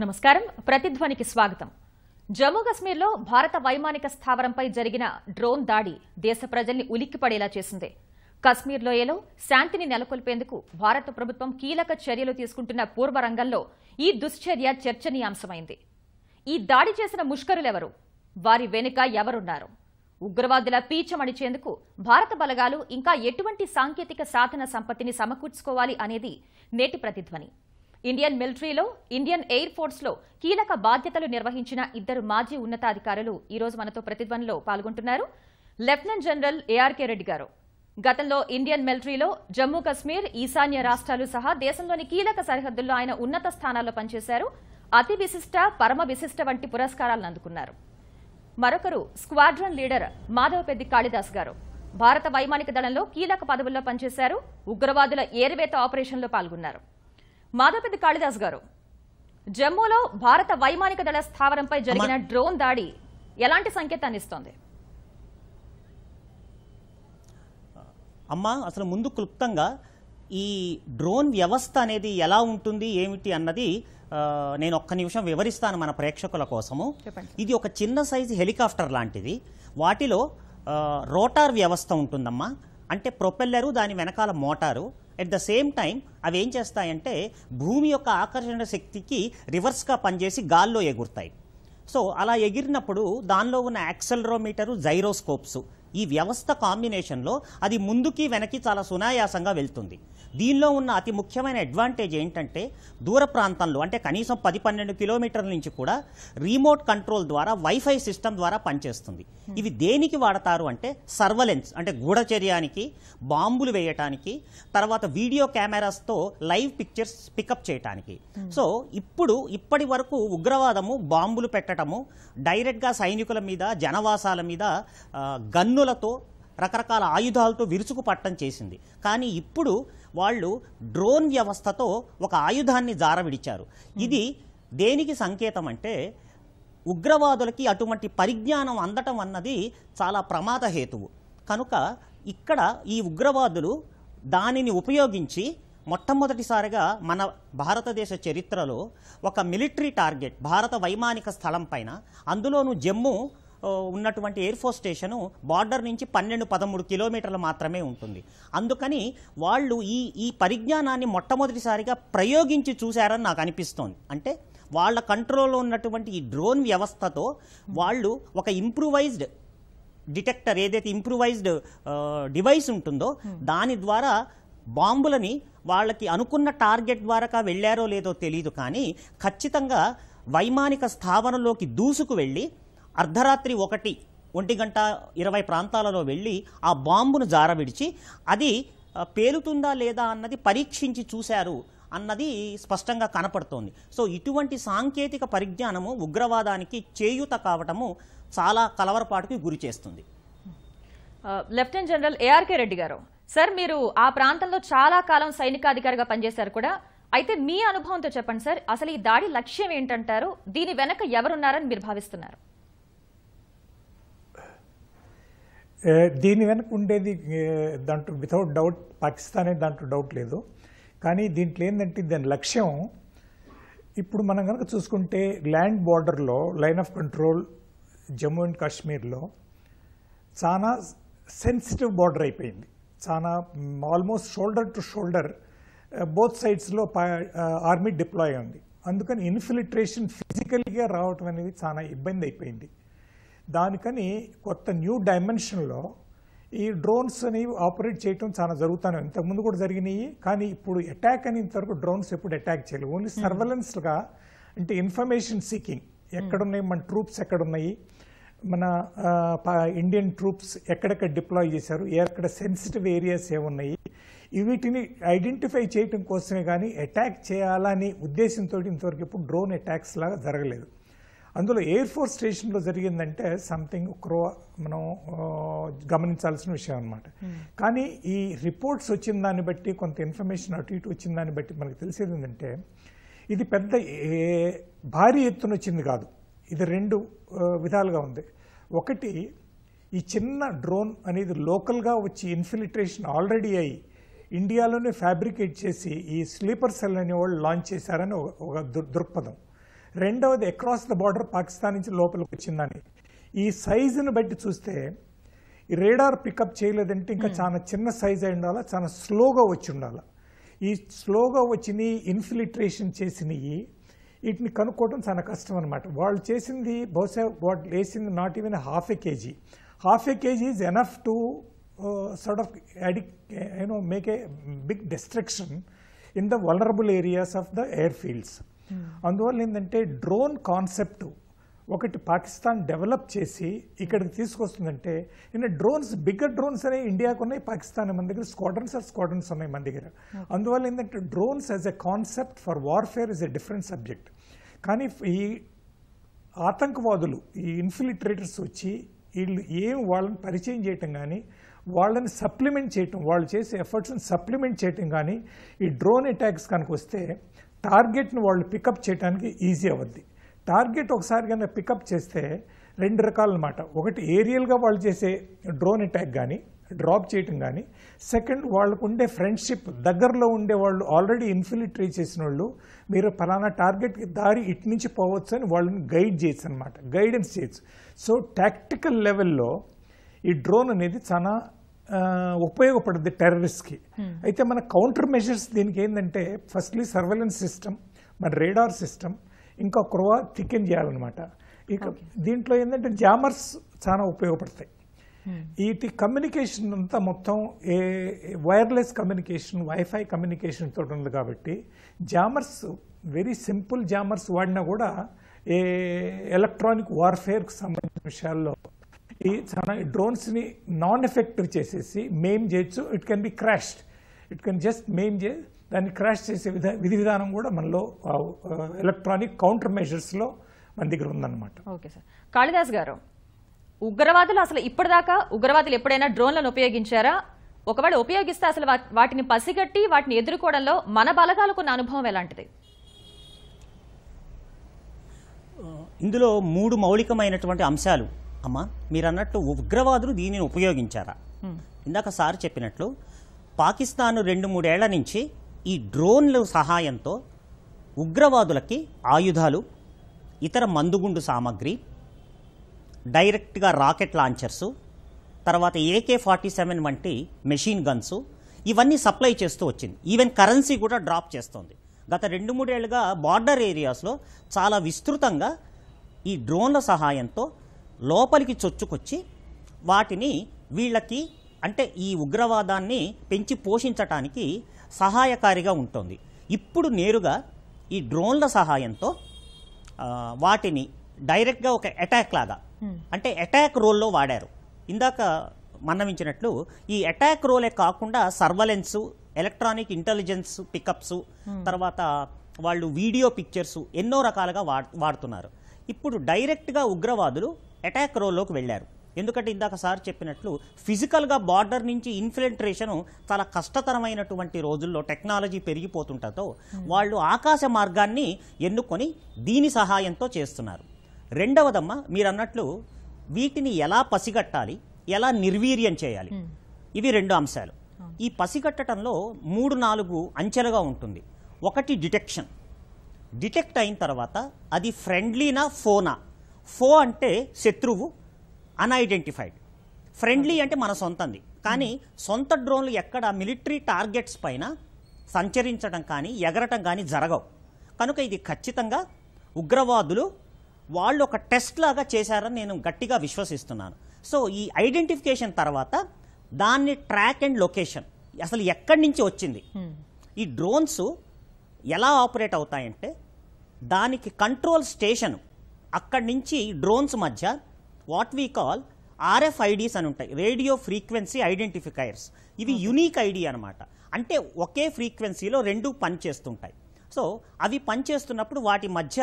నమస్కారం ప్రతిధ్వనికి స్వాగతం. జమ్మూ కశ్మీర్లో భారత వైమానిక స్థావరంపై జరిగిన డ్రోన్ దాడి దేశ ప్రజల్ని ఉలిక్కిపడేలా చేసింది. కశ్మీర్ లోయలో శాంతిని నెలకొల్పేందుకు భారత ప్రభుత్వం కీలక చర్యలు తీసుకుంటున్న పూర్వరంగంలో ఈ దుశ్చర్య చర్చనీయాంశమైంది. ఈ దాడి చేసిన ముష్కరులెవరు? వారి వెనుక ఎవరున్నారు? ఉగ్రవాదుల పీచమణిచేందుకు భారత బలగాలు ఇంకా ఎటువంటి సాంకేతిక సాధన సంపత్తిని సమకూర్చుకోవాలి అనేది నేటి ప్రతిధ్వని. ఇండియన్ మిలిటరీలో, ఇండియన్ ఎయిర్ ఫోర్స్లో కీలక బాధ్యతలు నిర్వహించిన ఇద్దరు మాజీ ఉన్నతాధికారులు ఈ రోజు మనతో ప్రతిధ్వనిలో పాల్గొంటున్నారు. లెఫ్టినెంట్ జనరల్ ఏఆర్కే రెడ్డి గారు గతంలో ఇండియన్ మిలిటరీలో జమ్మూ కశ్మీర్, ఈశాన్య రాష్ట్రాలు సహా దేశంలోని కీలక సరిహద్దుల్లో ఆయన ఉన్నత స్థానాల్లో పనిచేశారు. అతి విశిష్ట, పరమ విశిష్ట వంటి పురస్కారాలను అందుకున్నారు. మరొకరు స్క్వాడ్రన్ లీడర్ మాధవపెద్ది కాళిదాస్ గారు భారత వైమానిక దళంలో కీలక పదవుల్లో పనిచేశారు. ఉగ్రవాదుల ఏరివేత ఆపరేషన్లో పాల్గొన్నారు. మాధవపెద్ది కాళిదాస్ గారు, జమ్మూలో భారత వైమానిక దళ స్థావరంపై జరిగిన డ్రోన్ దాడి ఎలాంటి సంకేతాన్ని ఇస్తోంది? అమ్మా, అసలు ముందు క్లుప్తంగా ఈ డ్రోన్ వ్యవస్థ అనేది ఎలా ఉంటుంది ఏమిటి అన్నది నేను ఒక్క నిమిషం వివరిస్తాను మన ప్రేక్షకుల కోసము. ఇది ఒక చిన్న సైజు హెలికాప్టర్ లాంటిది. వాటిలో రోటార్ వ్యవస్థ ఉంటుందమ్మా, అంటే ప్రొపెల్లరు, దాని వెనకాల motor. At the same time అవి ఏం చేస్తాయంటే భూమి యొక్క ఆకర్షణ శక్తికి రివర్స్గా పనిచేసి గాల్లో ఎగురుతాయి. సో అలా ఎగిరినప్పుడు దానిలో ఉన్న యాక్సెలరోమీటరు, జైరోస్కోప్స్, ఈ వ్యవస్థ కాంబినేషన్లో అది ముందుకి వెనక్కి చాలా సునాయాసంగా వెళ్తుంది. దీనిలో ఉన్న అతి ముఖ్యమైన అడ్వాంటేజ్ ఏంటంటే దూర ప్రాంతంలో, అంటే కనీసం 10-12 కిలోమీటర్ల నుంచి కూడా రిమోట్ కంట్రోల్ ద్వారా, వైఫై సిస్టమ్ ద్వారా పనిచేస్తుంది. ఇవి దేనికి వాడతారు అంటే సర్వలెన్స్, అంటే గూఢచర్యానికి, బాంబులు వేయటానికి, తర్వాత వీడియో కెమెరాస్తో లైవ్ పిక్చర్స్ పికప్ చేయటానికి. సో ఇప్పటి వరకు ఉగ్రవాదము బాంబులు పెట్టడము, డైరెక్ట్గా సైనికుల మీద, జనవాసాల మీద గన్నులతో, రకరకాల ఆయుధాలతో విరుచుకుపట్టం చేసింది. కానీ ఇప్పుడు వాళ్ళు డ్రోన్ వ్యవస్థతో ఒక ఆయుధాన్ని జారవిడిచారు. ఇది దేనికి సంకేతం అంటే ఉగ్రవాదులకి అటువంటి పరిజ్ఞానం అందటం అన్నది చాలా ప్రమాద హేతువు. కనుక ఇక్కడ ఈ ఉగ్రవాదులు దానిని ఉపయోగించి మొట్టమొదటిసారిగా మన భారతదేశ చరిత్రలో ఒక మిలిటరీ టార్గెట్, భారత వైమానిక స్థలం పైన, అందులోనూ జమ్మూ ఉన్నటువంటి ఎయిర్ ఫోర్స్ స్టేషను బార్డర్ నుంచి 12-13 కిలోమీటర్లు మాత్రమే ఉంటుంది. అందుకని వాళ్ళు ఈ పరిజ్ఞానాన్ని మొట్టమొదటిసారిగా ప్రయోగించి చూశారని నాకు అనిపిస్తోంది. అంటే వాళ్ళ కంట్రోల్లో ఉన్నటువంటి ఈ డ్రోన్ వ్యవస్థతో వాళ్ళు ఒక ఇంప్రూవైజ్డ్ డిటెక్టర్, ఏదైతే ఇంప్రూవైజ్డ్ డివైస్ ఉంటుందో దాని ద్వారా బాంబులని వాళ్ళకి అనుకున్న టార్గెట్ ద్వారా వెళ్ళారో లేదో తెలియదు, కానీ ఖచ్చితంగా వైమానిక స్థావరంలోకి దూసుకు వెళ్ళి అర్ధరాత్రి 1:20 ప్రాంతాలలో వెళ్ళి ఆ బాంబును జారవిడిచి అది పేలుతుందా లేదా అన్నది పరీక్షించి చూశారు అన్నది స్పష్టంగా కనపడుతోంది. సో ఇటువంటి సాంకేతిక పరిజ్ఞానము ఉగ్రవాదానికి చేయూత కావటము చాలా కలవరపాటుకి గురి చేస్తుంది. లెఫ్టినెంట్ జనరల్ ఏఆర్కే రెడ్డి గారు, సార్ మీరు ఆ ప్రాంతంలో చాలా కాలం సైనికాధికారిగా పనిచేశారు కూడా. అయితే మీ అనుభవంతో చెప్పండి సార్, అసలు ఈ దాడి లక్ష్యం ఏంటంటారు? దీని వెనక ఎవరున్నారని మీరు భావిస్తున్నారు? దీని వెనక ఉండేది దాంట్లో వితౌట్ డౌట్ పాకిస్తానే, దాంట్లో డౌట్ లేదు. కానీ దీంట్లో ఏంటంటే దాని లక్ష్యం, ఇప్పుడు మనం కనుక చూసుకుంటే ల్యాండ్ బార్డర్లో line of control Jammu and కాశ్మీర్లో చాలా సెన్సిటివ్ బార్డర్ అయిపోయింది. చాలా almost shoulder to shoulder both సైడ్స్లో ఆర్మీ డిప్లాయ్ ఉంది. అందుకని ఇన్ఫిల్ట్రేషన్ ఫిజికల్గా రావటం అనేది చాలా ఇబ్బంది అయిపోయింది. దానికని కొత్త న్యూ డైమెన్షన్లో ఈ డ్రోన్స్ అనేవి ఆపరేట్ చేయటం చాలా జరుగుతాను. ఇంతకుముందు కూడా జరిగినాయి, కానీ ఇప్పుడు అటాక్ అనేంతవరకు డ్రోన్స్ ఎప్పుడు అటాక్ చేయలేదు. ఓన్లీ సర్వలెన్స్గా, అంటే ఇన్ఫర్మేషన్ సీకింగ్, ఎక్కడున్నాయి మన ట్రూప్స్, ఎక్కడున్నాయి మన ఇండియన్ ట్రూప్స్, ఎక్కడెక్కడ డిప్లాయ్ చేశారు, ఎక్కడ సెన్సిటివ్ ఏరియాస్ ఏమున్నాయి, వీటిని ఐడెంటిఫై చేయటం కోసమే కానీ అటాక్ చేయాలని ఉద్దేశంతో ఇంతవరకు ఇప్పుడు డ్రోన్ అటాక్స్ లాగా జరగలేదు. అందులో ఎయిర్ ఫోర్స్ స్టేషన్లో జరిగిందంటే సంథింగ్ మనం గమనించాల్సిన విషయం అనమాట. కానీ ఈ రిపోర్ట్స్ వచ్చిన దాన్ని బట్టి, కొంత ఇన్ఫర్మేషన్ అటు ఇటు వచ్చిన దాన్ని బట్టి మనకు తెలిసేది ఏంటంటే ఇది పెద్ద భారీ ఎత్తున వచ్చింది కాదు. ఇది రెండు విధాలుగా ఉంది. ఒకటి, ఈ చిన్న డ్రోన్ అనేది లోకల్గా వచ్చి ఇన్ఫిల్ట్రేషన్ ఆల్రెడీ అయ్యి ఇండియాలోనే ఫ్యాబ్రికేట్ చేసి ఈ స్లీపర్ సెల్ అనేవాళ్ళు లాంచ్ చేశారని ఒక దృక్పథం. రెండవది అక్రాస్ ద బార్డర్ పాకిస్తాన్ నుంచి లోపలికి వచ్చిందని. ఈ సైజుని బట్టి చూస్తే ఈ రేడార్ పికప్ చేయలేదంటే ఇంకా చాలా చిన్న సైజ్ అయి ఉండాలి, చాలా స్లోగా వచ్చి ఉండాలి. ఈ స్లోగా వచ్చినవి ఇన్ఫిల్ట్రేషన్ చేసినవి వీటిని కనుక్కోవడం చాలా కష్టం అనమాట. వాళ్ళు చేసింది బహుశా వాళ్ళు వేసింది not even half A KG. Half A KG is enough to sort of make a big destruction in the vulnerable areas of the airfields. అందువల్ల ఏంటంటే డ్రోన్ కాన్సెప్ట్ ఒకటి పాకిస్తాన్ డెవలప్ చేసి ఇక్కడికి తీసుకొస్తుందంటే డ్రోన్స్ బిగ్గర్ డ్రోన్స్ అనేవి ఇండియాకు ఉన్నాయి, పాకిస్తాన్ మన దగ్గర స్క్వాడ్రన్స్ ఉన్నాయి మన దగ్గర. అందువల్ల ఏంటంటే drones as a concept for warfare is a different subject. కానీ ఈ ఆతంకవాదులు ఈ ఇన్ఫిల్ట్రేటర్స్ వచ్చి వీళ్ళు వాళ్ళని పరిచయం చేయటం కానీ వాళ్ళని సప్లిమెంట్ చేయటం, వాళ్ళు చేసే ఎఫర్ట్స్ని సప్లిమెంట్ చేయటం కానీ ఈ డ్రోన్ అటాక్స్ కనుక వస్తే టార్గెట్ని వాళ్ళు పికప్ చేయడానికి ఈజీ అవుద్ది. టార్గెట్ ఒకసారి కనుక పికప్ చేస్తే రెండు రకాలన్నమాట. ఒకటి ఏరియల్గా వాళ్ళు చేసే డ్రోన్ అటాక్ కానీ డ్రాప్ చేయటం కానీ, సెకండ్ వాళ్ళకు ఉండే ఫ్రెండ్షిప్ దగ్గరలో ఉండే వాళ్ళు ఆల్రెడీ ఇన్ఫిల్ట్రేట్ చేసిన వాళ్ళు మీరు ఫలానా టార్గెట్కి దారి ఇటు నుంచి పోవచ్చు అని వాళ్ళని గైడ్ చేయొచ్చు అనమాట, గైడెన్స్ చేయొచ్చు. సో టాక్టికల్ లెవెల్లో ఈ డ్రోన్ అనేది చాలా ఉపయోగపడుద్ది టెర్రరిస్ట్కి. అయితే మన కౌంటర్ మెజర్స్ దీనికి ఏంటంటే ఫస్ట్లీ సర్వేలెన్స్ సిస్టమ్, మన రేడార్ సిస్టమ్, ఇంకా క్రోవా థికెన్ చేయాలన్నమాట. ఇక దీంట్లో ఏంటంటే జామర్స్ చాలా ఉపయోగపడతాయి. వీటి కమ్యూనికేషన్ అంతా మొత్తం వైర్లెస్ కమ్యూనికేషన్, వైఫై కమ్యూనికేషన్ తోటి ఉంది కాబట్టి జామర్స్ వెరీ సింపుల్ జామర్స్ వాడినా కూడా ఎలక్ట్రానిక్ వార్ఫేర్కి సంబంధించిన విషయాల్లో ఈ చాలా డ్రోన్స్ని నాన్ ఎఫెక్టివ్ చేసేసి మెయిమ్ చేయొచ్చు. It can be crashed, it can just maim దాన్ని క్రాష్ చేసే విధి విధానం కూడా మనలో ఎలక్ట్రానిక్ కౌంటర్ మెజర్స్లో మన దగ్గర ఉందన్నమాట. Okay sir. కాళిదాస్ గారు, ఉగ్రవాదులు అసలు ఇప్పటిదాకా ఉగ్రవాదులు ఎప్పుడైనా డ్రోన్లను ఉపయోగించారా? ఒకవేళ ఉపయోగిస్తే అసలు వాటిని పసిగట్టి వాటిని ఎదుర్కోవడంలో మన బలగాలకున్న అనుభవం ఎలాంటిది? ఇందులో 3 మౌలికమైనటువంటి అంశాలు అమ్మా. మీరు అన్నట్టు ఉగ్రవాదులు దీనిని ఉపయోగించారా? ఇందాక సార్ చెప్పినట్లు పాకిస్తాన్ 2-3 ఏళ్ల నుంచి ఈ డ్రోన్ల సహాయంతో ఉగ్రవాదులకి ఆయుధాలు, ఇతర మందుగుండు సామాగ్రి, డైరెక్ట్గా రాకెట్ లాంచర్సు, తర్వాత AK-47 వంటి మెషిన్ గన్స్ ఇవన్నీ సప్లై చేస్తూ వచ్చింది. ఈవెన్ కరెన్సీ కూడా డ్రాప్ చేస్తుంది. గత 2-3 ఏళ్ళుగా బార్డర్ ఏరియాస్లో చాలా విస్తృతంగా ఈ డ్రోన్ల సహాయంతో లోపలికి చొచ్చుకొచ్చి వాటిని వీళ్ళకి అంటే ఈ ఉగ్రవాదాన్ని పెంచి పోషించటానికి సహాయకారిగా ఉంటుంది. ఇప్పుడు నేరుగా ఈ డ్రోన్ల సహాయంతో వాటిని డైరెక్ట్గా ఒక అటాక్ లాగా అంటే అటాక్ రోల్లో వాడారు. ఇందాక మన్నవించినట్లు ఈ అటాక్ రోలే కాకుండా సర్వలెన్సు, ఎలక్ట్రానిక్ ఇంటెలిజెన్స్ పికప్స్, తర్వాత వాళ్ళు వీడియో పిక్చర్స్ ఎన్నో రకాలుగా వాడుతున్నారు. ఇప్పుడు డైరెక్ట్గా ఉగ్రవాదులు అటాక్ రోల్లోకి వెళ్ళారు. ఎందుకంటే ఇందాక సార్ చెప్పినట్లు ఫిజికల్గా బార్డర్ నుంచి ఇన్ఫిల్ట్రేషన్ చాలా కష్టతరమైనటువంటి రోజుల్లో టెక్నాలజీ పెరిగిపోతుంటతో వాళ్ళు ఆకాశ మార్గాన్ని ఎన్నుకొని దీని సహాయంతో చేస్తున్నారు. రెండవదమ్మా మీరు అన్నట్లు వీటిని ఎలా పసిగట్టాలి, ఎలా నిర్వీర్యం చేయాలి, ఇవి 2 అంశాలు. ఈ పసిగట్టడంలో 3-4 అంచెలుగా ఉంటుంది. ఒకటి డిటెక్షన్. డిటెక్ట్ అయిన తర్వాత అది ఫ్రెండ్లీనా ఫోనా? ఫో అంటే శత్రువు, అన్ఐడెంటిఫైడ్. ఫ్రెండ్లీ అంటే మన సొంతంది. కానీ సొంత డ్రోన్లు ఎక్కడ మిలిటరీ టార్గెట్స్ పైన సంచరించడం కానీ ఎగరటం కానీ జరగవు. కనుక ఇది ఖచ్చితంగా ఉగ్రవాదులు వాళ్ళు ఒక టెస్ట్ లాగా చేశారని నేను గట్టిగా విశ్వసిస్తున్నాను. సో ఈ ఐడెంటిఫికేషన్ తర్వాత దాన్ని ట్రాక్ అండ్ లొకేషన్, అసలు ఎక్కడి నుంచి వచ్చింది, ఈ డ్రోన్స్ ఎలా ఆపరేట్ అవుతాయంటే దానికి కంట్రోల్ స్టేషన్, అక్కడి నుంచి డ్రోన్స్ మధ్య వాట్ వీ కాల్ RFIDs అని ఉంటాయి, రేడియో ఫ్రీక్వెన్సీ ఐడెంటిఫికైర్స్. ఇవి యునీక్ ఐడి అనమాట. అంటే ఒకే ఫ్రీక్వెన్సీలో 2 పనిచేస్తుంటాయి. సో అవి పనిచేస్తున్నప్పుడు వాటి మధ్య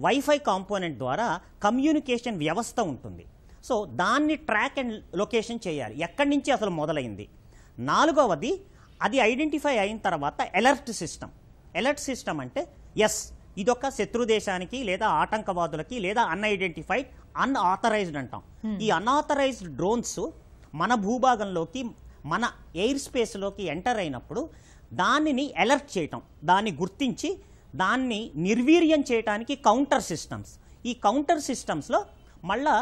వైఫై కాంపోనెంట్ ద్వారా కమ్యూనికేషన్ వ్యవస్థ ఉంటుంది. సో దాన్ని ట్రాక్ అండ్ లొకేషన్ చేయాలి, ఎక్కడి నుంచి అసలు మొదలైంది. 4వది అది ఐడెంటిఫై అయిన తర్వాత అలర్ట్ సిస్టమ్. అలర్ట్ సిస్టమ్ అంటే ఇదొక శత్రు దేశానికి లేదా ఆటంకవాదులకి లేదా అన్ఐడెంటిఫైడ్, అన్ఆథరైజ్డ్ అంటాం. ఈ అన్ఆథరైజ్డ్ డ్రోన్స్ మన భూభాగంలోకి మన ఎయిర్ స్పేస్లోకి ఎంటర్ అయినప్పుడు దానిని అలర్ట్ చేయటం, దాన్ని గుర్తించి దాన్ని నిర్వీర్యం చేయడానికి కౌంటర్ సిస్టమ్స్. ఈ కౌంటర్ సిస్టమ్స్లో మళ్ళా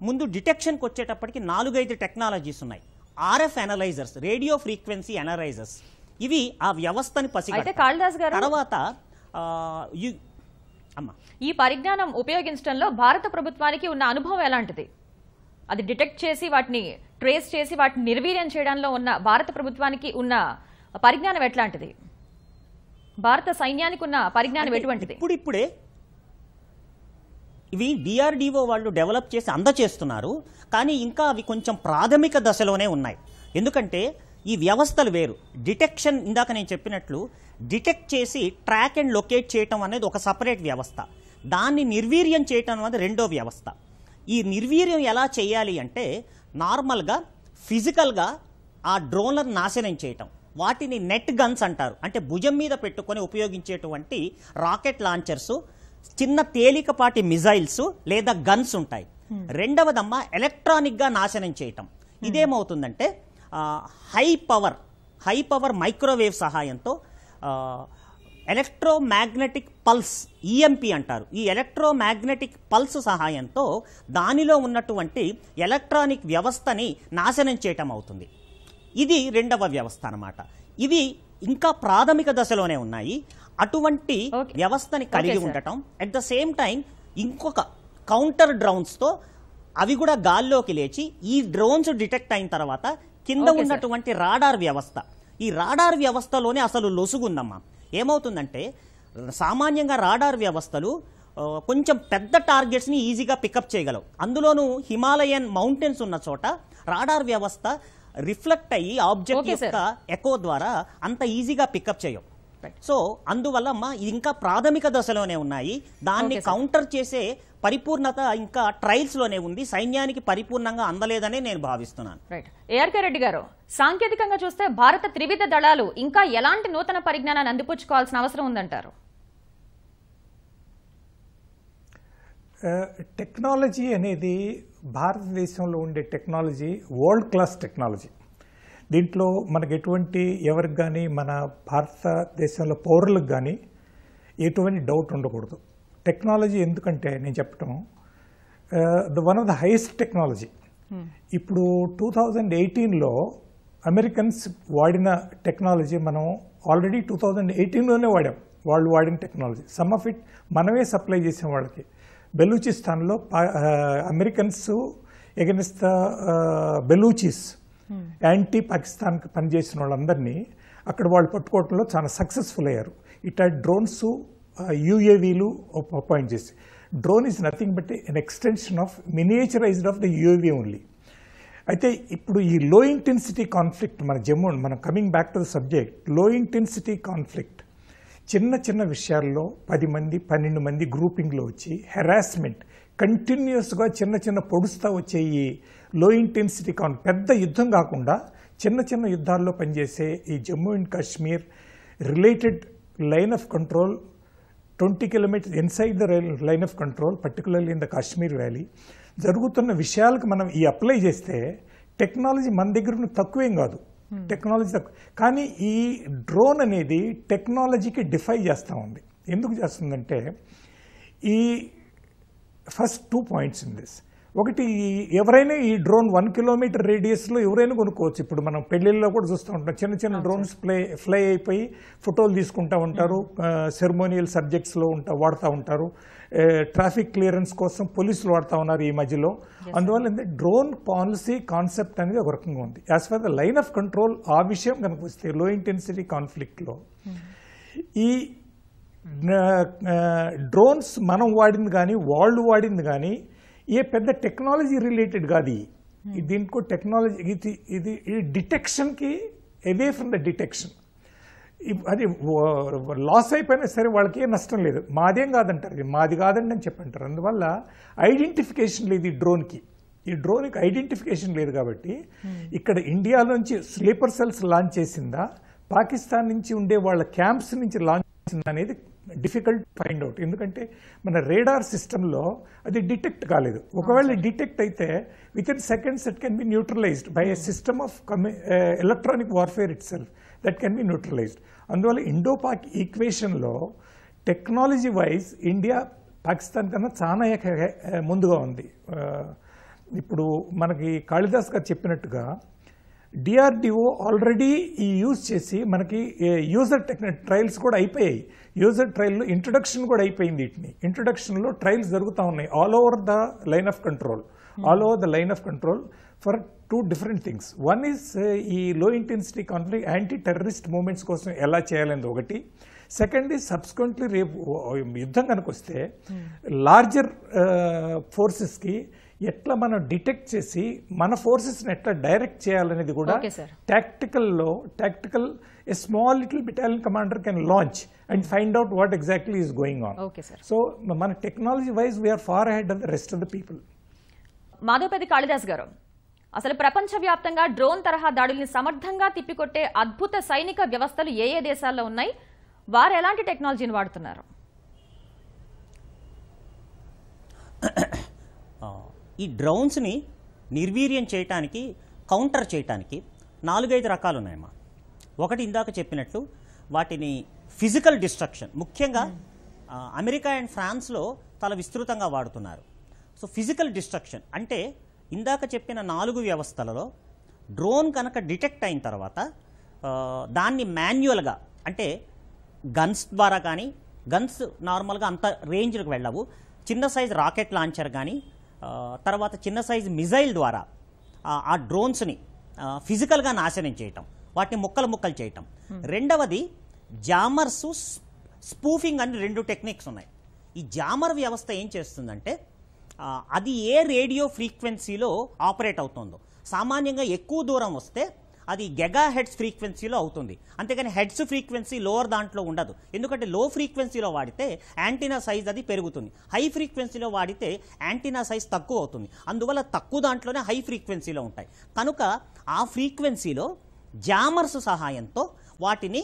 ముందు డిటెక్షన్కి వచ్చేటప్పటికి 4-5 టెక్నాలజీస్ ఉన్నాయి. RF analysers, radio frequency analysers, ఇవి ఆ వ్యవస్థని పసిగడతాయి. తర్వాత ఈ పరిజ్ఞానం ఉపయోగించడంలో భారత ప్రభుత్వానికి ఉన్న అనుభవం ఎలాంటిది? అది డిటెక్ట్ చేసి వాటిని ట్రేస్ చేసి వాటిని నిర్వీర్యం చేయడంలో ఉన్న భారత ప్రభుత్వానికి ఉన్న పరిజ్ఞానం ఎట్లాంటిది? భారత సైన్యానికి ఉన్న పరిజ్ఞానం ఎటువంటిది? ఇప్పుడే ఇవి DRDO వాళ్ళు డెవలప్ చేసి అందచేస్తున్నారు, కానీ ఇంకా అవి కొంచెం ప్రాథమిక దశలోనే ఉన్నాయి. ఎందుకంటే ఈ వ్యవస్థలు వేరు. డిటెక్షన్, ఇందాక నేను చెప్పినట్లు డిటెక్ట్ చేసి ట్రాక్ అండ్ లొకేట్ చేయటం అనేది ఒక సపరేట్ వ్యవస్థ. దాన్ని నిర్వీర్యం చేయటం అనేది రెండో వ్యవస్థ. ఈ నిర్వీర్యం ఎలా చేయాలి అంటే నార్మల్గా ఫిజికల్గా ఆ డ్రోన్లను నాశనం చేయటం. వాటిని నెట్ గన్స్ అంటారు. అంటే భుజం మీద పెట్టుకొని ఉపయోగించేటువంటి రాకెట్ లాంచర్సు, చిన్న తేలికపాటి మిజైల్స్ లేదా గన్స్ ఉంటాయి. రెండవదమ్మా ఎలక్ట్రానిక్గా నాశనం చేయటం. ఇదేమవుతుందంటే హై పవర్ మైక్రోవేవ్ సహాయంతో ఎలక్ట్రోమాగ్నెటిక్ పల్స్, EMP అంటారు. ఈ ఎలక్ట్రోమాగ్నెటిక్ పల్స్ సహాయంతో దానిలో ఉన్నటువంటి ఎలక్ట్రానిక్ వ్యవస్థని నాశనం చేయటం అవుతుంది. ఇది రెండవ వ్యవస్థ అన్నమాట. ఇవి ఇంకా ప్రాథమిక దశలోనే ఉన్నాయి. అటువంటి వ్యవస్థని కలిగి ఉండటం, అట్ ద సేమ్ టైం ఇంకొక కౌంటర్ డ్రోన్స్తో అవి కూడా గాల్లోకి లేచి ఈ డ్రోన్స్ డిటెక్ట్ అయిన తర్వాత కింద ఉన్నటువంటి రాడార్ వ్యవస్థ, ఈ రాడార్ వ్యవస్థలోనే అసలు లొసుగుందమ్మా. ఏమవుతుందంటే సామాన్యంగా రాడార్ వ్యవస్థలు కొంచెం పెద్ద టార్గెట్స్ని ఈజీగా పికప్ చేయగలవు. అందులోనూ హిమాలయన్ మౌంటైన్స్ ఉన్న చోట రాడార్ వ్యవస్థ రిఫ్లెక్ట్ అయ్యి ఆబ్జెక్ట్ యొక్క ఎకో ద్వారా అంత ఈజీగా పికప్ చేయవు. సో అందువల్ల ఇది ఇంకా ప్రాథమిక దశలోనే ఉన్నాయి. దాన్ని కౌంటర్ చేసే పరిపూర్ణత ఇంకా ట్రయల్స్ లోనే ఉంది. సైన్యానికి పరిపూర్ణంగా అందలేదని నేను భావిస్తున్నాను. రైట్. ఏఆర్కే రెడ్డి గారు, సాంకేతికంగా చూస్తే భారత త్రివిధ దళాలు ఇంకా ఎలాంటి నూతన పరిజ్ఞానాన్ని అందిపుచ్చుకోవాల్సిన అవసరం ఉందంటారు? టెక్నాలజీ అనేది భారతదేశంలో ఉండే టెక్నాలజీ వరల్డ్ క్లాస్ టెక్నాలజీ. దీంట్లో మనకు ఎటువంటి ఎవరికి కానీ మన భారతదేశంలో పౌరులకు కానీ ఎటువంటి డౌట్ ఉండకూడదు. టెక్నాలజీ ఎందుకంటే నేను చెప్పటం one of the highest technology. ఇప్పుడు 2018లో అమెరికన్స్ వాడిన టెక్నాలజీ మనం ఆల్రెడీ 2018లోనే వాడాం. వాళ్ళు వాడిన టెక్నాలజీ సమ్ ఆఫ్ ఇట్ మనమే సప్లై చేసాం వాళ్ళకి. బెలూచిస్తాన్లో అమెరికన్స్ ఎగెన్స్ట్ ద బెలూచీస్ యాంటీ పాకిస్తాన్కి పనిచేసిన వాళ్ళందరినీ అక్కడ వాళ్ళు పట్టుకోవడంలో చాలా సక్సెస్ఫుల్ అయ్యారు. ఇట్లా డ్రోన్స్, UAVలు అపాయింట్ చేసి. Drone is nothing but an extension of miniaturised of the UAV only. అయితే ఇప్పుడు ఈ లో ఇంటెన్సిటీ కాన్ఫ్లిక్ట్ మన coming back to the subject, low intensity conflict చిన్న చిన్న విషయాల్లో 10 మంది 12 మంది గ్రూపింగ్లో వచ్చి హెరాస్మెంట్ కంటిన్యూస్గా చిన్న చిన్న పొడుస్తూ వచ్చే ఈ లో ఇంటెన్సిటీ పెద్ద యుద్ధం కాకుండా చిన్న చిన్న యుద్ధాల్లో పనిచేసే ఈ Jammu and Kashmir related line of control 20 kilometers inside the line of control, particularly in the Kashmir valley జరుగుతున్న విషయాలకు మనం ఈ అప్లై చేస్తే టెక్నాలజీ మన దగ్గర ఉన్న తక్కువేం కాదు. టెక్నాలజీ తక్కువ, కానీ ఈ డ్రోన్ అనేది టెక్నాలజీకి డిఫై చేస్తూ ఉంది. ఎందుకు చేస్తుందంటే ఈ ఫస్ట్ 2 points ఇన్ దిస్. ఒకటి, ఎవరైనా ఈ డ్రోన్ 1 kilometer రేడియస్లో ఎవరైనా కొనుక్కోవచ్చు. ఇప్పుడు మనం పెళ్లిళ్ళలో కూడా చూస్తూ ఉంటాం, చిన్న చిన్న డ్రోన్స్ ఫ్లై అయిపోయి ఫోటోలు తీసుకుంటూ ఉంటారు, సెరమోనియల్ సబ్జెక్ట్స్లో వాడుతూ ఉంటారు. ట్రాఫిక్ క్లియరెన్స్ కోసం పోలీసులు వాడుతూ ఉన్నారు ఈ మధ్యలో. అందువల్ల డ్రోన్ పాలసీ కాన్సెప్ట్ అనేది ఒక రకంగా ఉంది. As for the line of control ఆ విషయం కనుక వస్తే లో ఇంటెన్సిటీ కాన్ఫ్లిక్ట్లో ఈ డ్రోన్స్ మనం వాడింది కానీ వాళ్ళు వాడింది కానీ ఏ పెద్ద టెక్నాలజీ రిలేటెడ్ కాదు. దీనికో టెక్నాలజీ ఇది డిటెక్షన్కి అవే ఫ్రమ్ ద డిటెక్షన్. అది లాస్ అయిపోయినా సరే వాళ్ళకి ఏం నష్టం లేదు. మాదేం కాదంటారు, ఇది మాది కాదండి అని చెప్పంటారు. అందువల్ల ఐడెంటిఫికేషన్ లేదు ఈ డ్రోన్కి. ఈ డ్రోన్కి ఐడెంటిఫికేషన్ లేదు కాబట్టి ఇక్కడ ఇండియా నుంచి స్లీపర్ సెల్స్ లాంచ్ చేసిందా, పాకిస్తాన్ నుంచి ఉండే వాళ్ళ క్యాంప్స్ నుంచి లాంచ్ చేసిందా అనేది డిఫికల్ట్ ఫైండ్ అవుట్. ఎందుకంటే మన రేడార్ సిస్టంలో అది డిటెక్ట్ కాలేదు. ఒకవేళ డిటెక్ట్ అయితే within seconds it can be neutralised by a system of electronic warfare itself, that can be neutralised. అందువల్ల ఇండో పాక్ ఈక్వేషన్లో టెక్నాలజీ వైజ్ ఇండియా పాకిస్తాన్ కన్నా చాలా ముందుగా ఉంది. ఇప్పుడు మనకి కాళిదాస్ గారు చెప్పినట్టుగా డిఆర్డిఓ ఆల్రెడీ ఈ యూజ్ చేసి మనకి యూజర్ ట్రయల్స్ కూడా అయిపోయాయి. యూజర్ ట్రయల్లో ఇంట్రొడక్షన్ కూడా అయిపోయింది. వీటిని ఇంట్రొడక్షన్లో ట్రయల్స్ జరుగుతూ ఉన్నాయి all over the line of control for 2 different things. One is ఈ low intensity conflict anti terrorist movements కోసం ఎలా చేయాలనేది ఒకటి. సెకండ్ ఈజ్ సబ్సిక్వెంట్లీ రేపు యుద్ధం కనుక వస్తే లార్జర్ ఫోర్సెస్కి ఎట్లా మనం డిటెక్ట్ చేసి మన ఫోర్సెస్ని ఎట్లా డైరెక్ట్ చేయాలనేది కూడా tactical a small little battalion commander can launch and find out what exactly is going on. So మన technology wise we're far ahead of the rest of the people. Madhavapathi Kalidas garu, అసలు ప్రపంచవ్యాప్తంగా డ్రోన్ తరహా దాడుల్ని సమర్థంగా తిప్పికొట్టే అద్భుత సైనిక వ్యవస్థలు ఏ ఏ దేశాల్లో ఉన్నాయి? వారు ఎలాంటి టెక్నాలజీని వాడుతున్నారు? ఈ డ్రోన్స్ని నిర్వీర్యం చేయటానికి, కౌంటర్ చేయటానికి 4-5 రకాలు ఉన్నాయమ్మా. ఒకటి ఇందాక చెప్పినట్లు వాటిని ఫిజికల్ డిస్ట్రక్షన్, ముఖ్యంగా అమెరికా అండ్ ఫ్రాన్స్లో చాలా విస్తృతంగా వాడుతున్నారు. సో ఫిజికల్ డిస్ట్రక్షన్ అంటే ఇందాక చెప్పిన 4 వ్యవస్థలలో డ్రోన్ కనుక డిటెక్ట్ అయిన తర్వాత దాన్ని మాన్యువల్గా, అంటే గన్స్ ద్వారా కానీ, గన్స్ నార్మల్గా అంత రేంజ్లకు వెళ్ళవు, చిన్న సైజ్ రాకెట్ లాంచర్ కానీ, తర్వాత చిన్న సైజ్ మిజైల్ ద్వారా ఆ డ్రోన్స్ని ఫిజికల్గా నాశనం చేయటం, వాటిని ముక్కలు చేయటం. రెండవది జామర్స్, స్పూఫింగ్ అని 2 టెక్నిక్స్ ఉన్నాయి. ఈ జామర్ వ్యవస్థ ఏం చేస్తుందంటే అది ఏ రేడియో ఫ్రీక్వెన్సీలో ఆపరేట్ అవుతుందో, సామాన్యంగా ఎక్కువ దూరం వస్తే అది గెగా హెడ్స్ ఫ్రీక్వెన్సీలో అవుతుంది, అంతేగాని హెడ్స్ ఫ్రీక్వెన్సీ లోవర్ దాంట్లో ఉండదు. ఎందుకంటే లో ఫ్రీక్వెన్సీలో వాడితే యాంటీనా సైజ్ అది పెరుగుతుంది, హై ఫ్రీక్వెన్సీలో వాడితే యాంటీనా సైజ్ తక్కువ అవుతుంది. అందువల్ల తక్కువ దాంట్లోనే హై ఫ్రీక్వెన్సీలో ఉంటాయి. కనుక ఆ ఫ్రీక్వెన్సీలో జామర్స్ సహాయంతో వాటిని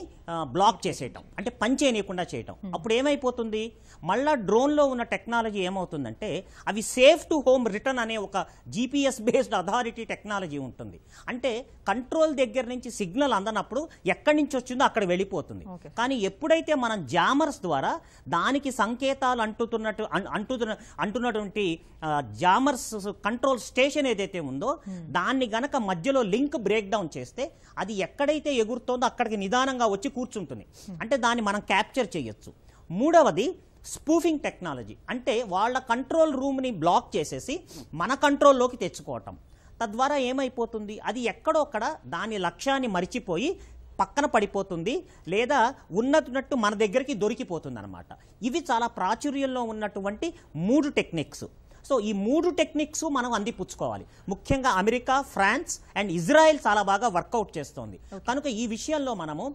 బ్లాక్ చేసేయటం, అంటే పని చేయనీయకుండా చేయటం. అప్పుడు ఏమైపోతుంది, మళ్ళా డ్రోన్లో ఉన్న టెక్నాలజీ ఏమవుతుందంటే అవి సేఫ్ టు హోమ్ రిటర్న్ అనే ఒక జీపీఎస్ బేస్డ్ అథారిటీ టెక్నాలజీ ఉంటుంది. అంటే కంట్రోల్ దగ్గర నుంచి సిగ్నల్ అందనప్పుడు ఎక్కడి నుంచి వచ్చిందో అక్కడ వెళ్ళిపోతుంది. కానీ ఎప్పుడైతే మనం జామర్స్ ద్వారా దానికి సంకేతాలు అంటున్నటువంటి జామర్స్ కంట్రోల్ స్టేషన్ ఏదైతే ఉందో దాన్ని గనక మధ్యలో లింక్ బ్రేక్ డౌన్ చేస్తే అది ఎక్కడైతే ఎగురుతోందో అక్కడికి నిదానంగా వచ్చి కూర్చుంటుంది. అంటే దాన్ని మనం క్యాప్చర్ చేయొచ్చు. మూడవది స్పూఫింగ్ టెక్నాలజీ, అంటే వాళ్ళ కంట్రోల్ రూమ్ని బ్లాక్ చేసేసి మన కంట్రోల్లోకి తెచ్చుకోవటం. తద్వారా ఏమైపోతుంది, అది ఎక్కడొక్కడ దాని లక్ష్యాన్ని మరిచిపోయి పక్కన పడిపోతుంది, లేదా ఉన్నట్టు మన దగ్గరికి దొరికిపోతుంది అనమాట. ఇవి చాలా ప్రాచుర్యంలో ఉన్నటువంటి 3 టెక్నిక్స్. సో ఈ 3 టెక్నిక్స్ మనం అందిపుచ్చుకోవాలి. ముఖ్యంగా అమెరికా, ఫ్రాన్స్ అండ్ ఇజ్రాయెల్ చాలా బాగా వర్కౌట్ చేస్తోంది. కనుక ఈ విషయంలో మనము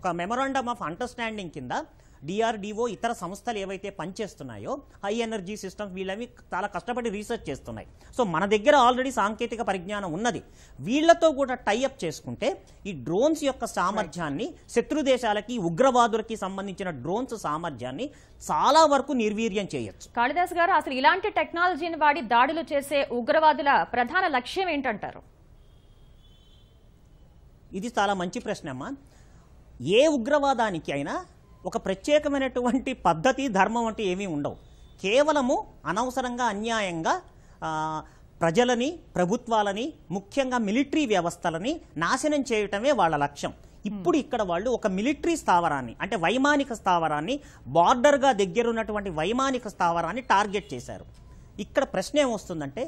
ఒక మెమొరాండమ్ ఆఫ్ అండర్స్టాండింగ్ కింద డిఆర్డిఓ ఇతర సంస్థలు ఏవైతే పనిచేస్తున్నాయో హై ఎనర్జీ సిస్టమ్స్ వీళ్ళవి చాలా కష్టపడి రీసెర్చ్ చేస్తున్నాయి. సో మన దగ్గర ఆల్రెడీ సాంకేతిక పరిజ్ఞానం ఉన్నది. వీళ్లతో కూడా టైఅప్ చేసుకుంటే ఈ డ్రోన్స్ యొక్క సామర్థ్యాన్ని, శత్రు దేశాలకి, ఉగ్రవాదులకి సంబంధించిన డ్రోన్స్ సామర్థ్యాన్ని చాలా వరకు నిర్వీర్యం చేయొచ్చు. కాళిదాస్ గారు, అసలు ఇలాంటి టెక్నాలజీని వాడి దాడులు చేసే ఉగ్రవాదుల ప్రధాన లక్ష్యం ఏంటంటారు? ఇది చాలా మంచి ప్రశ్న అమ్మా. ఏ ఉగ్రవాదానికి అయినా ఒక ప్రత్యేకమైనటువంటి పద్ధతి, ధర్మం అంటే ఏమీ ఉండవు. కేవలము అనవసరంగా, అన్యాయంగా ప్రజలని, ప్రభుత్వాలని, ముఖ్యంగా మిలిటరీ వ్యవస్థలని నాశనం చేయటమే వాళ్ళ లక్ష్యం. ఇప్పుడు ఇక్కడ వాళ్ళు ఒక మిలిటరీ స్థావరాన్ని, అంటే వైమానిక స్థావరాన్ని, బార్డర్గా దగ్గరున్నటువంటి వైమానిక స్థావరాన్ని టార్గెట్ చేశారు. ఇక్కడ ప్రశ్న ఏమొస్తుందంటే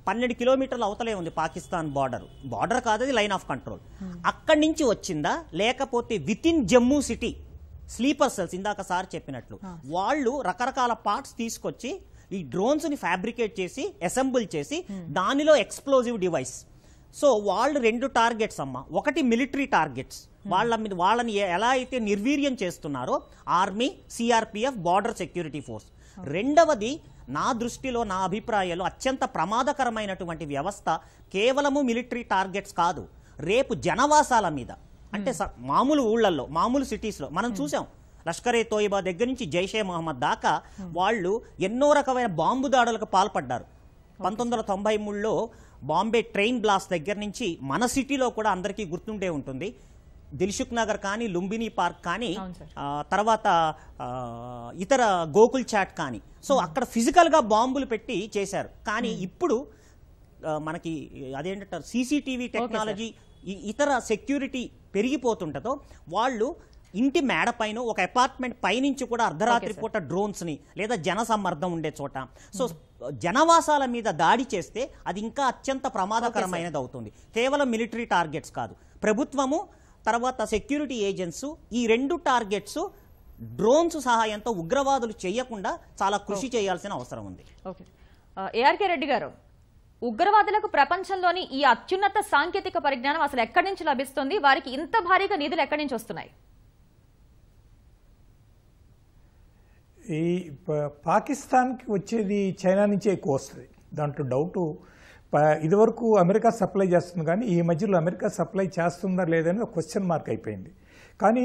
12 కిలోమీటర్ల అవతలే ఉంది పాకిస్తాన్ బార్డర్ కాదు, అది లైన్ ఆఫ్ కంట్రోల్. అక్కడి నుంచి వచ్చిందా, లేకపోతే with in Jammu city sleeper cells, ఇందాక సార్ చెప్పినట్లు వాళ్ళు రకరకాల పార్ట్స్ తీసుకొచ్చి ఈ డ్రోన్స్ని ఫ్యాబ్రికేట్ చేసి అసెంబుల్ చేసి దానిలో ఎక్స్ప్లోజివ్ డివైస్. సో వాళ్ళు 2 టార్గెట్స్ అమ్మా. ఒకటి మిలిటరీ టార్గెట్స్, వాళ్ళని ఎలా అయితే నిర్వీర్యం చేస్తున్నారో army, CRPF, border security force. రెండవది నా దృష్టిలో, నా అభిప్రాయంలో అత్యంత ప్రమాదకరమైనటువంటి వ్యవస్థ కేవలము మిలిటరీ టార్గెట్స్ కాదు, రేపు జనవాసాల మీద, అంటే మామూలు ఊళ్ళల్లో, మామూలు సిటీస్లో మనం చూసాం. లష్కరే తోయిబా దగ్గర నుంచి జైషే మహమ్మద్ దాకా వాళ్ళు ఎన్నో రకమైన బాంబు దాడులకు పాల్పడ్డారు. 1993లో బాంబే ట్రైన్ బ్లాస్ట్ దగ్గర నుంచి మన సిటీలో కూడా అందరికీ గుర్తుండే ఉంటుంది. దిల్సుఖ్ నగర్ కానీ, లుంబిని పార్క్ కానీ, తర్వాత ఇతర గోకుల్ చాట్ కానీ, సో అక్కడ ఫిజికల్గా బాంబులు పెట్టి చేశారు. కానీ ఇప్పుడు మనకి అదేంటారు సీసీటీవీ టెక్నాలజీ, ఇతర సెక్యూరిటీ పెరిగిపోతుంటదో వాళ్ళు ఇంటి మేడ పైన, ఒక అపార్ట్మెంట్ పైనుంచి కూడా అర్ధరాత్రి పూట డ్రోన్స్ని లేదా జనసమ్మర్దం ఉండే చోట, సో జనవాసాల మీద దాడి చేస్తే అది ఇంకా అత్యంత ప్రమాదకరమైనది అవుతుంది. కేవలం మిలిటరీ టార్గెట్స్ కాదు, ప్రభుత్వము తర్వాత సెక్యూరిటీ ఏజెన్సీ ఈ 2 టార్గెట్స్ డ్రోన్స్ సహాయంతో ఉగ్రవాదులు చేయకుండా చాలా కృషి చేయాల్సిన అవసరం ఉంది. ఓకే, ఏఆర్కే రెడ్డి గారు, ఉగ్రవాదులకు ప్రపంచంలోని ఈ అత్యున్నత సాంకేతిక పరిజ్ఞానం అసలు ఎక్కడి నుంచి లభిస్తుంది? వారికి ఇంత భారీగా నిధులు ఎక్కడి నుంచి వస్తున్నాయి? ఈ పాకిస్తాన్కి వచ్చేది చైనా నుంచే ఎక్కువ వస్తుంది, దాంట్లో డౌటు. ఇదివరకు అమెరికా సప్లై చేస్తుంది, కానీ ఈ మధ్యలో అమెరికా సప్లై చేస్తుందా లేదని ఒక క్వశ్చన్ మార్క్ అయిపోయింది. కానీ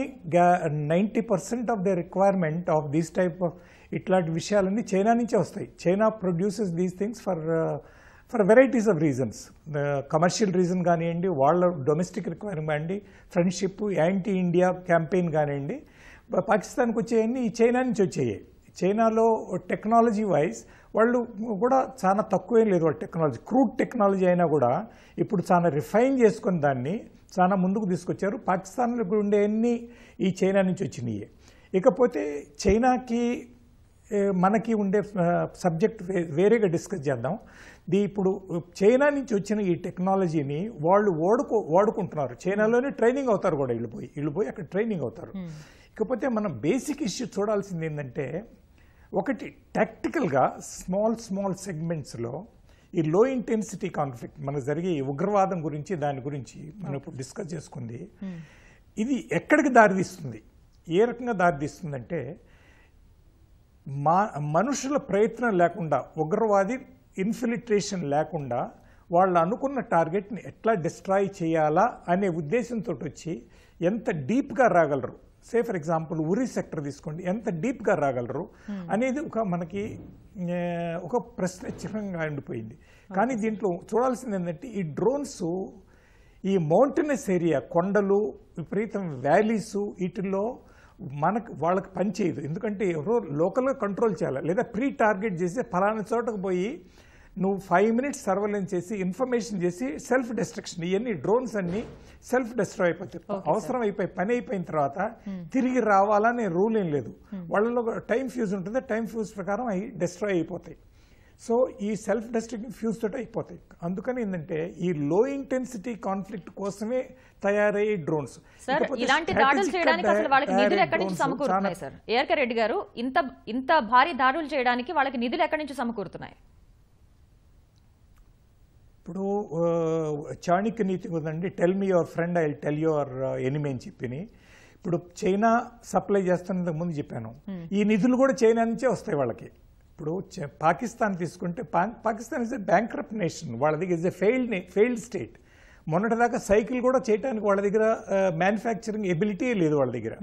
90% of the requirement of these type of ఇట్లాంటి విషయాలన్నీ చైనా నుంచే వస్తాయి. China produces these things for varieties of reasons. Commercial reason కానివ్వండి, వాళ్ళ డొమెస్టిక్ రిక్వైర్మెంట్ కానివ్వండి, ఫ్రెండ్షిప్, యాంటీ ఇండియా క్యాంపెయిన్ కానివ్వండి, పాకిస్తాన్కి వచ్చేవన్నీ చైనా నుంచి వచ్చేవి. చైనాలో టెక్నాలజీ వైజ్ వాళ్ళు కూడా చాలా తక్కువేం లేదు. వాళ్ళ టెక్నాలజీ క్రూడ్ టెక్నాలజీ అయినా కూడా ఇప్పుడు చాలా రిఫైన్ చేసుకుని దాన్ని చాలా ముందుకు తీసుకొచ్చారు. పాకిస్తాన్లో ఉండేవన్నీ ఈ చైనా నుంచి వచ్చినాయి. ఇకపోతే చైనాకి మనకి ఉండే సబ్జెక్ట్ వేరేగా డిస్కస్ చేద్దాం. ఇప్పుడు చైనా నుంచి వచ్చిన ఈ టెక్నాలజీని వాళ్ళు వాడుకుంటున్నారు. చైనాలోనే ట్రైనింగ్ అవుతారు కూడా, వీళ్ళు పోయి అక్కడ ట్రైనింగ్ అవుతారు. ఇకపోతే మనం బేసిక్ ఇష్యూ చూడాల్సింది ఏంటంటే, ఒకటి టాక్టికల్గా స్మాల్ సెగ్మెంట్స్లో ఈ లో ఇంటెన్సిటీ కాన్ఫ్లిక్ట్ మనకు జరిగే ఉగ్రవాదం గురించి, దాని గురించి మనం ఇప్పుడు డిస్కస్ చేసుకుంది. ఇది ఎక్కడికి దారితీస్తుంది, ఏ రకంగా దారితీస్తుందంటే, మనుషుల ప్రయత్నం లేకుండా, ఉగ్రవాది ఇన్ఫిల్ట్రేషన్ లేకుండా వాళ్ళు అనుకున్న టార్గెట్ని ఎట్లా డిస్ట్రాయ్ చేయాలా అనే ఉద్దేశంతో వచ్చి ఎంత డీప్గా రాగలరు. Say for example Uri sector తీసుకోండి, ఎంత డీప్గా రాగలరు అనేది మనకి ఒక ప్రశ్న చిహ్నంగా ఉండిపోయింది. కానీ దీంట్లో చూడాల్సింది ఏంటంటే, ఈ డ్రోన్స్ ఈ మౌంటైనస్ ఏరియా, కొండలు, విపరీతం వ్యాలీస్, వీటిల్లో వాళ్ళకి పనిచేయదు. ఎందుకంటే ఎవరో లోకల్గా కంట్రోల్ చేయాలి, లేదా ప్రీ టార్గెట్ చేసి ఫలానా చోటకు పోయి నువ్వు 5 minutes సర్వేలెన్స్ చేసి ఇన్ఫర్మేషన్ చేసి సెల్ఫ్ డిస్ట్రక్షన్, ఇవన్నీ డ్రోన్స్ అన్ని సెల్ఫ్ డిస్ట్రాయ్ అయిపోతాయి. అవసరం అయిపోయి పని అయిపోయిన తర్వాత తిరిగి రావాలనే రూల్ ఏం లేదు. వాళ్ళలో టైం ఫ్యూజ్ ఉంటుంది, టైం ఫ్యూజ్ ప్రకారం అవి డిస్ట్రాయ్ అయిపోతాయి. సో ఈ సెల్ఫ్ డిస్ట్రక్టింగ్ ఫ్యూజ్ తోటి అయిపోతాయి. అందుకని ఏంటంటే ఈ లో ఇంటెన్సిటీ కాన్ఫ్లిక్ట్ కోసమే తయారయ్యే డ్రోన్స్. ఇలాంటి దాడులు చేయడానికి అసలు వాళ్ళకి నిధులు ఎక్కడి నుంచి సమకూరుతున్నాయి సార్? ఏఆర్కే రెడ్డి గారు, ఇంత భారీ దాడులు చేయడానికి వాళ్ళకి నిధులు ఎక్కడి నుంచి సమకూరుతున్నాయి? ఇప్పుడు చాణక్య నీతి ఉందండి, tell me your friend I tell your enemy అని చెప్పి. ఇప్పుడు చైనా సప్లై చేస్తున్నందుకు ముందు చెప్పాను, ఈ నిధులు కూడా చైనా నుంచే వస్తాయి వాళ్ళకి. ఇప్పుడు పాకిస్తాన్ తీసుకుంటే, Pakistan is a bankrupt nation, వాళ్ళ దగ్గర ఇస్ ఎ ఫెయిల్డ్ స్టేట్. మొన్నటిదాకా సైకిల్ కూడా చేయడానికి వాళ్ళ దగ్గర మ్యానుఫ్యాక్చరింగ్ ఎబిలిటీ లేదు వాళ్ళ దగ్గర.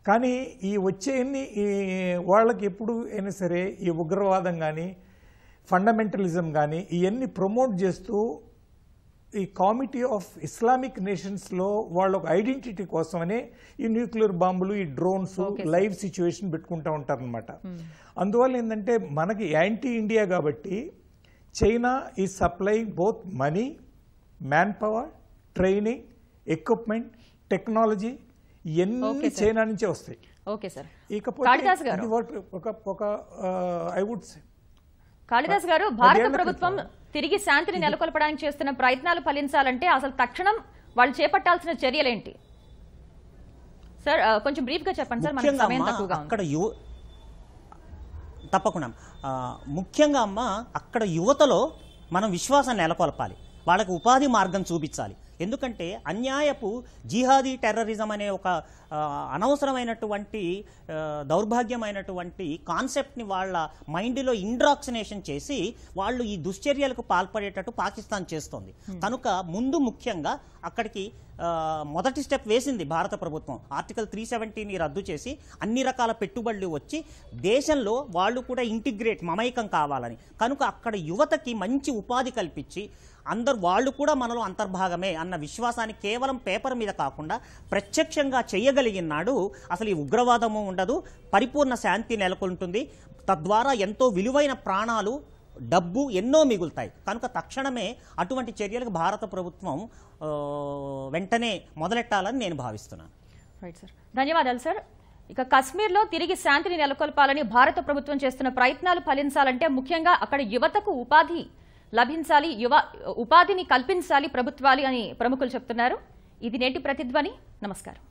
కానీ ఈ వచ్చేయన్ని వాళ్ళకి ఎప్పుడు అయినా సరే ఈ ఉగ్రవాదం కానీ, ఫండమెంటలిజం కానీ ఇవన్నీ ప్రమోట్ చేస్తూ ఈ కమిటీ ఆఫ్ ఇస్లామిక్ నేషన్స్లో వాళ్ళ ఒక ఐడెంటిటీ కోసమనే ఈ న్యూక్లియర్ బాంబులు, ఈ డ్రోన్స్, లైవ్ సిచ్యువేషన్ పెట్టుకుంటూ ఉంటారనమాట. అందువల్ల ఏంటంటే మనకి యాంటీ ఇండియా కాబట్టి చైనా ఈ supply both money, man power, training, equipment, technology ఇవన్నీ చైనా నుంచే వస్తాయి. ఇకపోతే ఒక ఐ వుడ్ సే కాళిదాస్ గారు, భారత ప్రభుత్వం తిరిగి శాంతిని నెలకొల్పడానికి చేస్తున్న ప్రయత్నాలు ఫలించాలంటే అసలు తక్షణం వాళ్ళు చేపట్టాల్సిన చర్యలేంటి సార్? కొంచెం బ్రీఫ్ గా చెప్పండి సార్, మనకి సమయం తక్కువగా ఉంది. తప్పకుండా. ముఖ్యంగా అమ్మ, అక్కడ యువతలో మనం విశ్వాసం నెలకొల్పాలి, వాళ్ళకి ఉపాధి మార్గం చూపించాలి. ఎందుకంటే అన్యాయపు జిహాదీ టెర్రరిజం అనే ఒక అనవసరమైనటువంటి దౌర్భాగ్యమైనటువంటి కాన్సెప్ట్ని వాళ్ళ మైండ్లో ఇండ్రాక్సినేషన్ చేసి వాళ్ళు ఈ దుశ్చర్యలకు పాల్పడేటట్టు పాకిస్తాన్ చేస్తోంది. కనుక ముందు ముఖ్యంగా అక్కడికి మొదటి స్టెప్ వేసింది భారత ప్రభుత్వం. ఆర్టికల్ 370ని రద్దు చేసి అన్ని రకాల పెట్టుబడులు వచ్చి దేశంలో వాళ్ళు కూడా ఇంటిగ్రేట్, మమైకం కావాలని. కనుక అక్కడ యువతకి మంచి ఉపాధి కల్పించి వాళ్ళు కూడా మనలో అంతర్భాగమే అన్న అన్న విశ్వాసాన్ని కేవలం పేపర్ మీద కాకుండా ప్రత్యక్షంగా చేయగలిగినాడు అసలు ఈ ఉగ్రవాదము ఉండదు, పరిపూర్ణ శాంతి నెలకొంటుంది, తద్వారా ఎంతో విలువైన ప్రాణాలు, డబ్బు ఎన్నో మిగులుతాయి. కనుక తక్షణమే అటువంటి చర్యలకు భారత ప్రభుత్వం వెంటనే మొదలెట్టాలని నేను భావిస్తున్నాను. రైట్ సార్, ధన్యవాదాలు సార్. ఇక కశ్మీర్లో తిరిగి శాంతిని నెలకొల్పాలని భారత ప్రభుత్వం చేస్తున్న ప్రయత్నాలు ఫలించాలంటే ముఖ్యంగా అక్కడ యువతకు ఉపాధి లభించాలి, ఉపాధిని కల్పించాలి ప్రభుత్వాలు అని ప్రముఖులు చెప్తున్నారు. ఇది నేటి ప్రతిధ్వని. నమస్కారం.